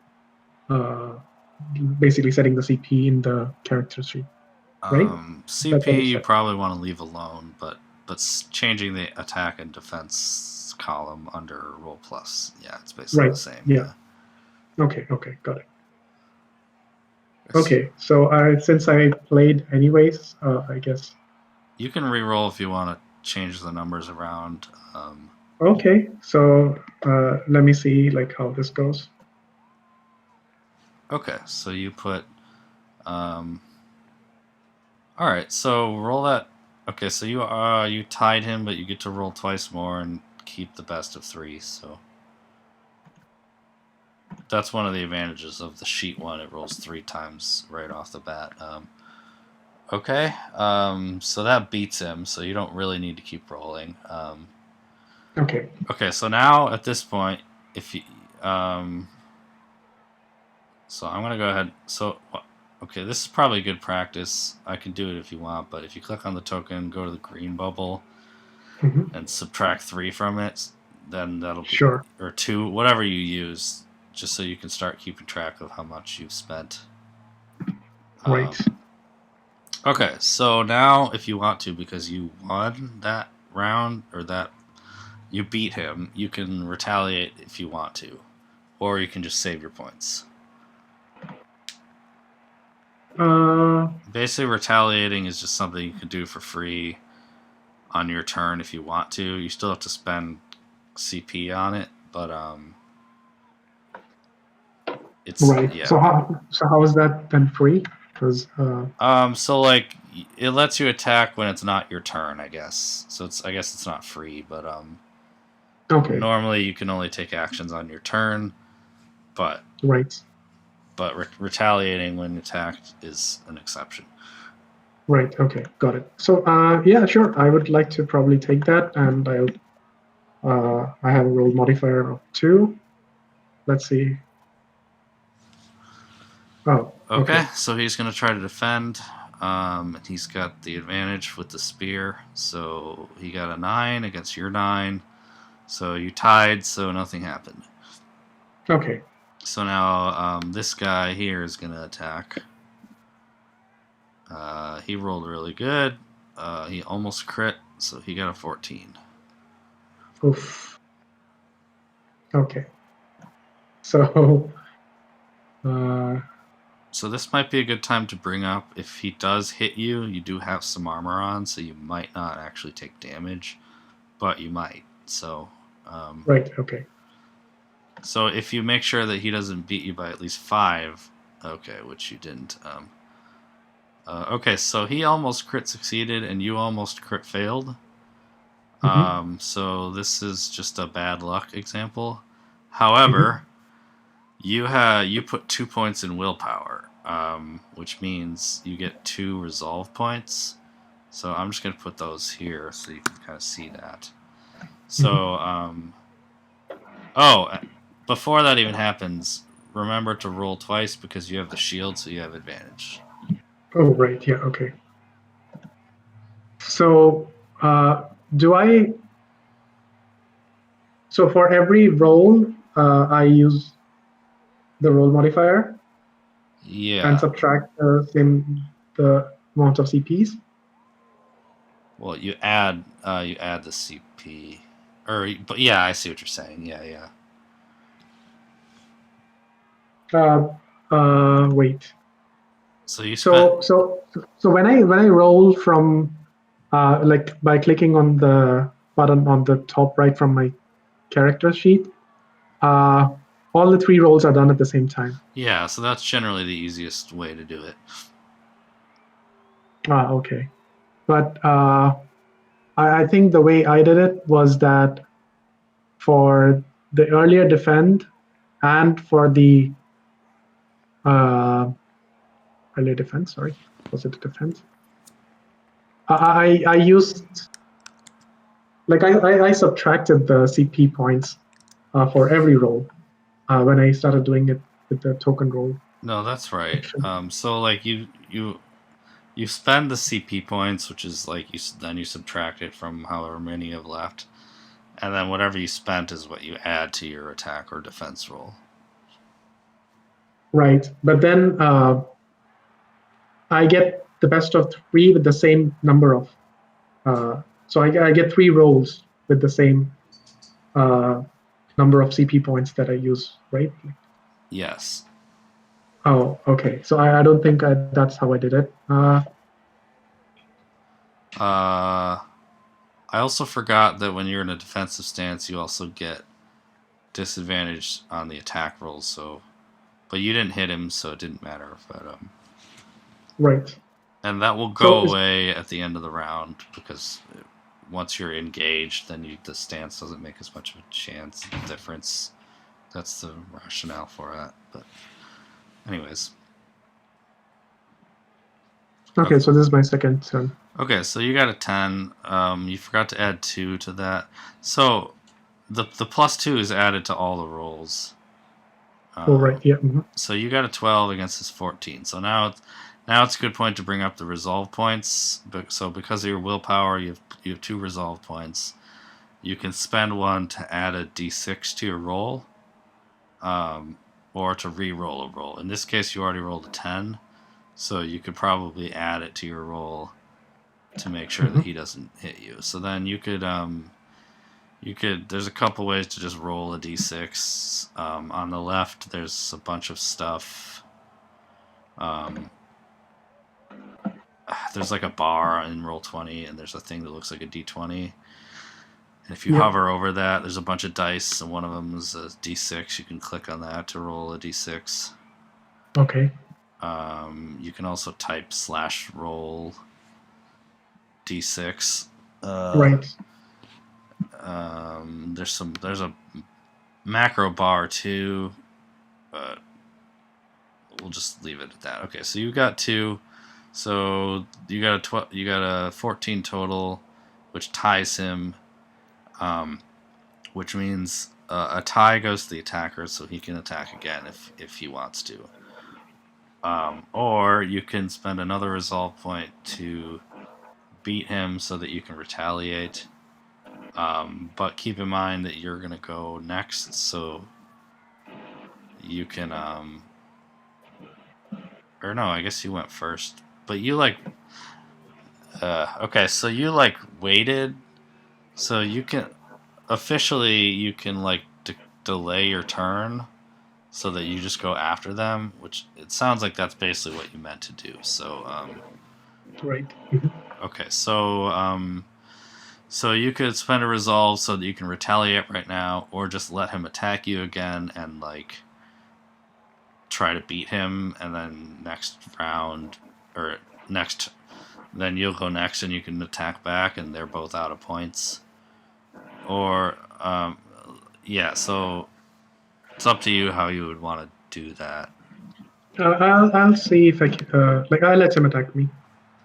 basically setting the CP in the character sheet, right?
CP you probably want to leave alone, but changing the attack and defense column under roll plus, yeah, it's basically the same.
Yeah. Okay, got it. Okay, so since I played anyways, I guess
you can re-roll if you want to change the numbers around.
Okay, so let me see like how this goes.
Okay, so you put. All right, so roll that. Okay, so you tied him, but you get to roll twice more and keep the best of 3. So that's one of the advantages of the sheet one. It rolls 3 times right off the bat. Okay, so that beats him. So you don't really need to keep rolling.
Okay.
Okay, so now at this point, if you, so I'm gonna go ahead. So, okay, this is probably good practice. I can do it if you want, but if you click on the token, go to the green bubble, and subtract 3 from it, then that'll be or 2, whatever you use, just so you can start keeping track of how much you've spent.
Right.
Okay, so now if you want to, because you won that round or that. You beat him, you can retaliate if you want to. Or you can just save your points. basically retaliating is just something you can do for free on your turn if you want to. You still have to spend CP on it, but it's
Right.
yeah.
So how is that then free? Because
So like it lets you attack when it's not your turn, I guess. So I guess it's not free, but
okay,
normally you can only take actions on your turn, but
right,
retaliating when attacked is an exception.
right, okay, got it. So yeah, sure. I would like to probably take that, and I have a roll modifier of 2. Let's see. Oh,
Okay,
okay.
so he's gonna try to defend. He's got the advantage with the spear, so he got a 9 against your 9. So you tied, so nothing happened.
Okay.
So now this guy here is gonna attack. He rolled really good. He almost crit, so he got a 14.
Oof. Okay. So uh,
So this might be a good time to bring up, if he does hit you, you do have some armor on, so you might not actually take damage, but you might. So
right. Okay.
so if you make sure that he doesn't beat you by at least 5, okay, which you didn't. Okay, so he almost crit succeeded and you almost crit failed.
Mm-hmm.
So this is just a bad luck example.
Mm-hmm.
However, you put 2 points in willpower, which means you get 2 resolve points. So I'm just gonna put those here so you can kind of see that. So oh, before that even happens, remember to roll twice because you have the shield, so you have advantage.
Oh, right. Yeah. Okay. So do I? So for every roll, I use the roll modifier and
Yeah.
subtract the amount of CPs.
Well, you add the CP, but yeah, I see what you're saying. Yeah, yeah.
Uh, Wait.
So you spent
So when I roll from like by clicking on the button on the top right from my character sheet, uh, all the 3 rolls are done at the same time.
yeah. So that's generally the easiest way to do it.
Okay. But I think the way I did it was that for the earlier defend and for the uh, earlier defense, sorry, was it the defense? I used like I subtracted the CP points for every roll when I started doing it with the token roll
No, that's right.
section.
So like you spend the CP points, which is like then you subtract it from however many you have left, and then whatever you spent is what you add to your attack or defense roll.
Right, but then I get the best of 3 with the same number of. So I get 3 rolls with the same uh, number of CP points that I use, right?
Yes.
Oh, okay. So I don't think that's how I did it.
I also forgot that when you're in a defensive stance, you also get disadvantage on the attack rolls. So, but you didn't hit him, so it didn't matter. But
Right.
and that will
So
go away at the end of the round because once you're engaged, then the stance doesn't make as much of a chance difference. That's the rationale for that. But anyways,
okay.
okay.
So this is my second turn.
Okay, so you got a 10. You forgot to add 2 to that. So the plus 2 is added to all the rolls.
Oh, right. Yeah. Mhm.
So you got a 12 against his 14. So now it's a good point to bring up the resolve points. So because of your willpower, you have 2 resolve points. You can spend one to add a d6 to your roll, or to re-roll a roll. In this case, you already rolled a 10, so you could probably add it to your roll to make sure that
Mhm.
he doesn't hit you. So then you could there's a couple ways to just roll a d6. On the left, there's a bunch of stuff. Um, there's like a bar in Roll20, and there's a thing that looks like a D20. And if you
Yep.
hover over that, there's a bunch of dice, and one of them is a D6. You can click on that to roll a D6.
Okay.
You can also type /roll D6.
Right.
There's a macro bar too, but we'll just leave it at that. Okay, so you got 2. So you got a 14 total, which ties him. Which means a tie goes to the attacker, so he can attack again if he wants to. Or you can spend another resolve point to beat him so that you can retaliate. But keep in mind that you're going to go next, so you can... or no, I guess you went first. But you, like... okay, so you, like, waited, so you can... Officially, you can, like, delay your turn so that you just go after them, which it sounds like that's basically what you meant to do. So,
Right.
okay, so you could spend a resolve so that you can retaliate right now, or just let him attack you again and, like, try to beat him, and then next round, or then you'll go next and you can attack back, and they're both out of points. Or, yeah, so it's up to you how you would want to do that.
I'll see if I can, like, I'll let him attack me.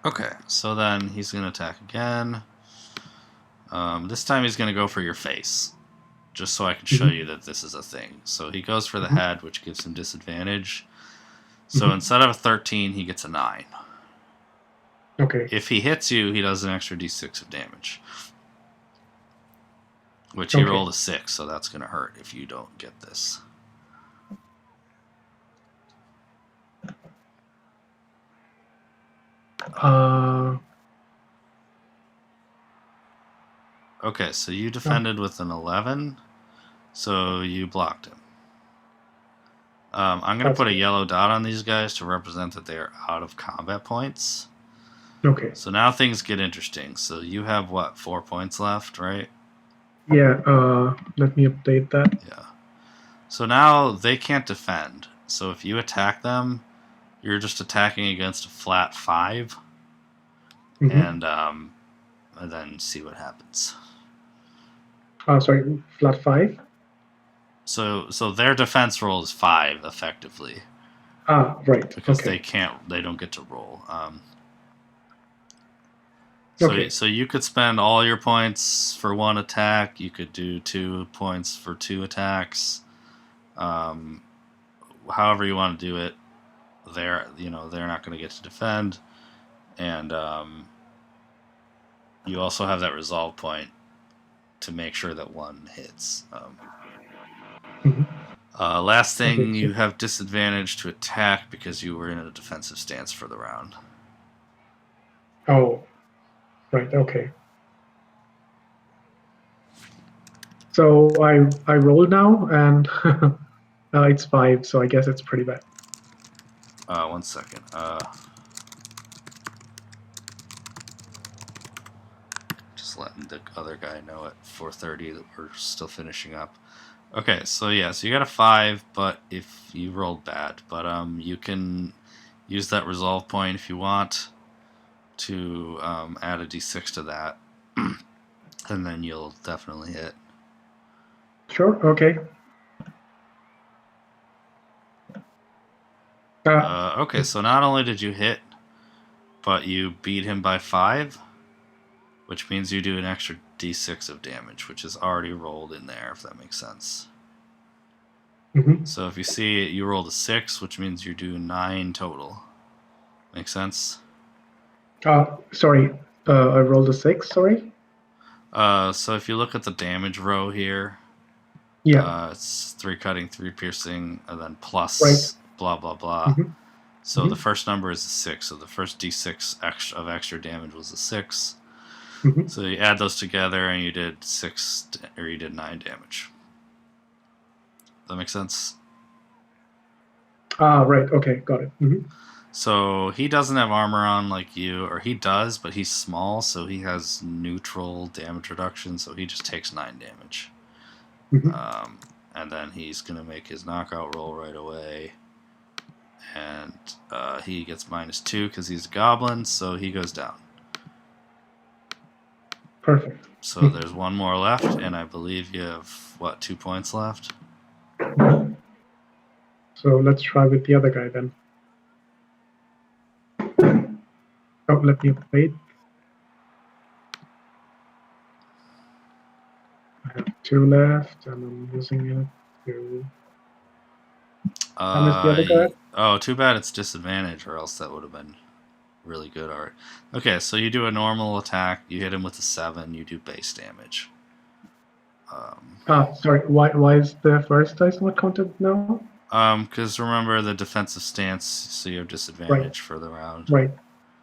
Okay, so then he's going to attack again. This time he's going to go for your face, just so I can show you that this is a thing. So he goes for the head, which gives him disadvantage. So instead of a 13, he gets a 9.
Okay.
If he hits you, he does an extra d6 of damage, which he rolled a 6, so that's going to hurt if you don't get this. Okay, so you defended with an 11, so you blocked him. I'm going to put a yellow dot on these guys to represent that they are out of combat points.
Okay.
So now things get interesting. So you have, what, 4 points left, right?
Yeah, let me update that.
Yeah. So now they can't defend. So if you attack them, you're just attacking against a flat 5. And then see what happens.
Sorry, flat 5?
So their defense roll is 5, effectively.
Right.
Because they don't get to roll. So you could spend all your points for 1 attack. You could do 2 points for 2 attacks. However you want to do it, they're not going to get to defend, and you also have that resolve point to make sure that 1 hits. Last thing, you have disadvantage to attack because you were in a defensive stance for the round.
Oh, right. Okay. So I rolled now, and it's 5. So I guess it's pretty bad.
1 second. Just letting the other guy know at 4:30 that we're still finishing up. Okay, so yeah, so you got a 5, but if you rolled bad, but you can use that resolve point if you want to add a d6 to that, and then you'll definitely hit.
Sure. Okay.
Okay, so not only did you hit, but you beat him by 5, which means you do an extra d6 of damage, which is already rolled in there, if that makes sense. So if you see it, you rolled a 6, which means you do 9 total. Make sense?
Sorry, I rolled a 6. Sorry.
So if you look at the damage row here, it's 3 cutting, 3 piercing, and then plus blah blah blah. So the first number is a 6. So the first d6 of extra damage was a 6. So you add those together, and you did 9 damage. That make sense?
Right. Okay, got it.
So he doesn't have armor on like you, or he does, but he's small, so he has neutral damage reduction, so he just takes 9 damage. And then he's going to make his knockout roll right away. And he gets -2 because he's a goblin, so he goes down.
Perfect.
So there's one more left, and I believe you have, 2 points left?
So let's try with the other guy then. Oh, let me wait. I have 2 left, and I'm using it to. How much the other guy?
Oh, too bad it's disadvantage, or else that would have been really good art. Okay, so you do a normal attack, you hit him with a 7, you do base damage.
Sorry, why is the first dice not counted now?
Because remember the defensive stance, so you have disadvantage for the round.
Right.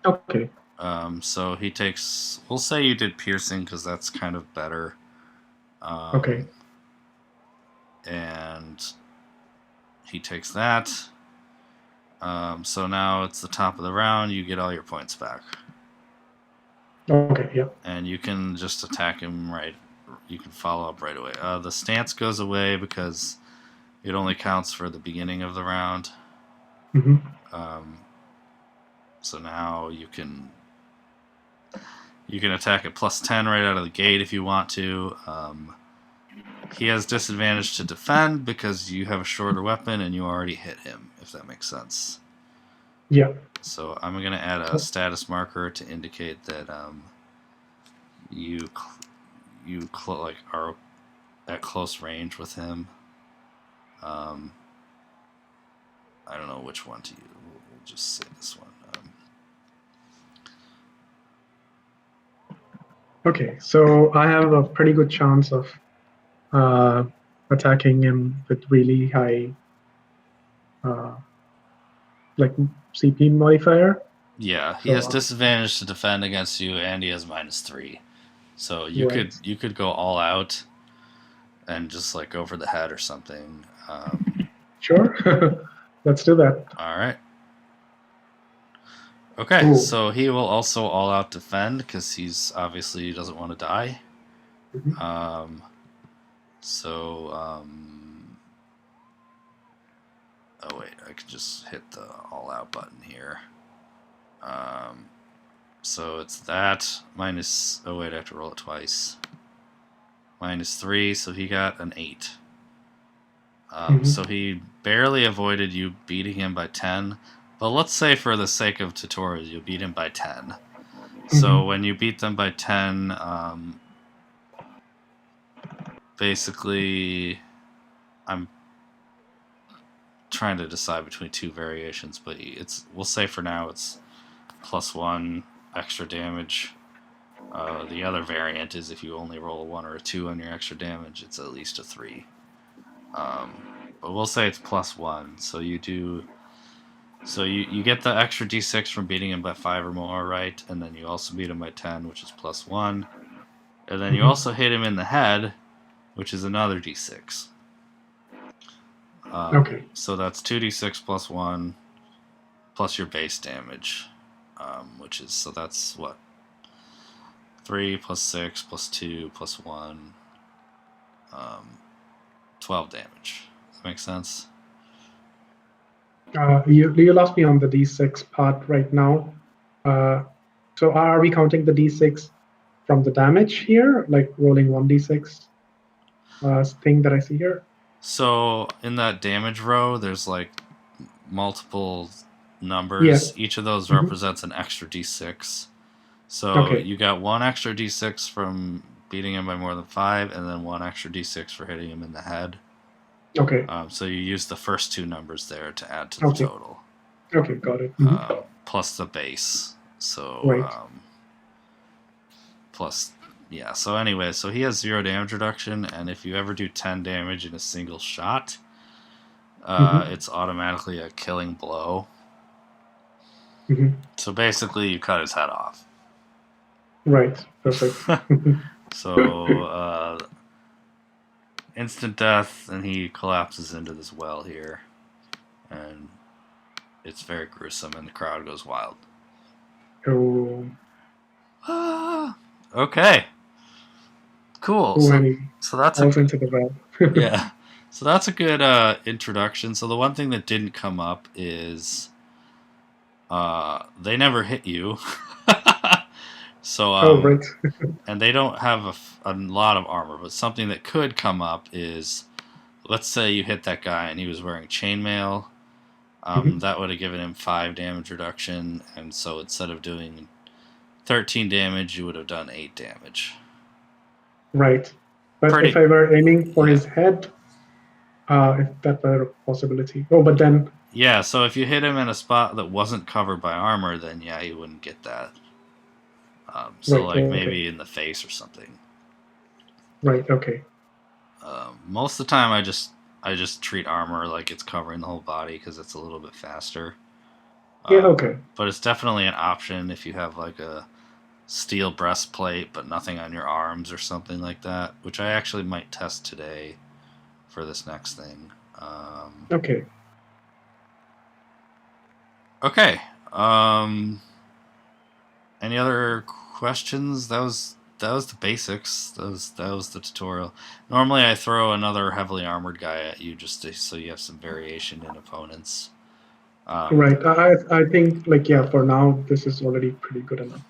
Okay.
So he takes. We'll say you did piercing because that's kind of better.
Okay.
And he takes that. So now it's the top of the round. You get all your points back.
Okay. Yeah.
And you can just attack him right. You can follow up right away. The stance goes away because it only counts for the beginning of the round. So now you can attack at +10 right out of the gate if you want to. He has disadvantage to defend because you have a shorter weapon and you already hit him, if that makes sense.
Yeah.
So I'm going to add a status marker to indicate that you are at close range with him. I don't know which one to use. We'll just say this one.
Okay, so I have a pretty good chance of attacking him with really high, CP modifier.
Yeah, he has disadvantage to defend against you, and he has -3. So you could go all out and just go for the head or something.
Sure, let's do that.
All right. Okay, so he will also all out defend because he's obviously doesn't want to die. Oh wait, I could just hit the all out button here. So it's that minus. Oh wait, I have to roll it twice. -3, so he got an 8. So he barely avoided you beating him by 10. But let's say for the sake of tutorial, you beat him by 10. So when you beat them by 10, basically, I'm trying to decide between 2 variations, but we'll say for now it's +1 extra damage. The other variant is if you only roll a 1 or a 2 on your extra damage, it's at least a 3. But we'll say it's +1. So you do. So you get the extra d6 from beating him by 5 or more, right? And then you also beat him by 10, which is +1. And then you also hit him in the head, which is another d6. So that's 2d6 +1 plus your base damage, which is, so that's what? 3 + 6 + 2 + 1, 12 damage. Does that make sense?
You lost me on the d6 part right now. So are we counting the d6 from the damage here, like rolling 1d6 thing that I see here?
So in that damage row, there's multiple numbers.
Yes.
Each of those represents an extra d6. So you got 1 extra d6 from beating him by more than 5, and then 1 extra d6 for hitting him in the head.
Okay.
So you use the first 2 numbers there to add to the total.
Okay, got it.
Plus the base. So plus, yeah. So anyway, so he has 0 damage reduction, and if you ever do 10 damage in a single shot, it's automatically a killing blow. So basically, you cut his head off.
Right. Perfect.
So instant death, and he collapses into this well here, and it's very gruesome, and the crowd goes wild.
Oh,
Okay, cool.
too
So
many
that's a
falls into the web.
yeah. So that's a good introduction. So the one thing that didn't come up is they never hit you. So
Oh, right.
and they don't have a lot of armor. But something that could come up is, let's say you hit that guy and he was wearing chainmail.
Mhm.
That would have given him 5 damage reduction, and so instead of doing 13 damage, you would have done 8 damage.
Right. But if
Pretty,
I were aiming for
yeah.
his head, if that were a possibility. Oh, but then,
Yeah, so if you hit him in a spot that wasn't covered by armor, then yeah, you wouldn't get that. So
right,
like
okay.
maybe in the face or something.
Right, okay.
Most of the time, I just treat armor like it's covering the whole body because it's a little bit faster.
Yeah, okay.
But it's definitely an option if you have like a steel breastplate but nothing on your arms or something like that, which I actually might test today for this next thing.
Okay.
Okay. Any other questions? That was the basics. That was the tutorial. Normally, I throw another heavily armored guy at you just so you have some variation in opponents.
Right. I think, like, yeah, for now, this is already pretty good enough.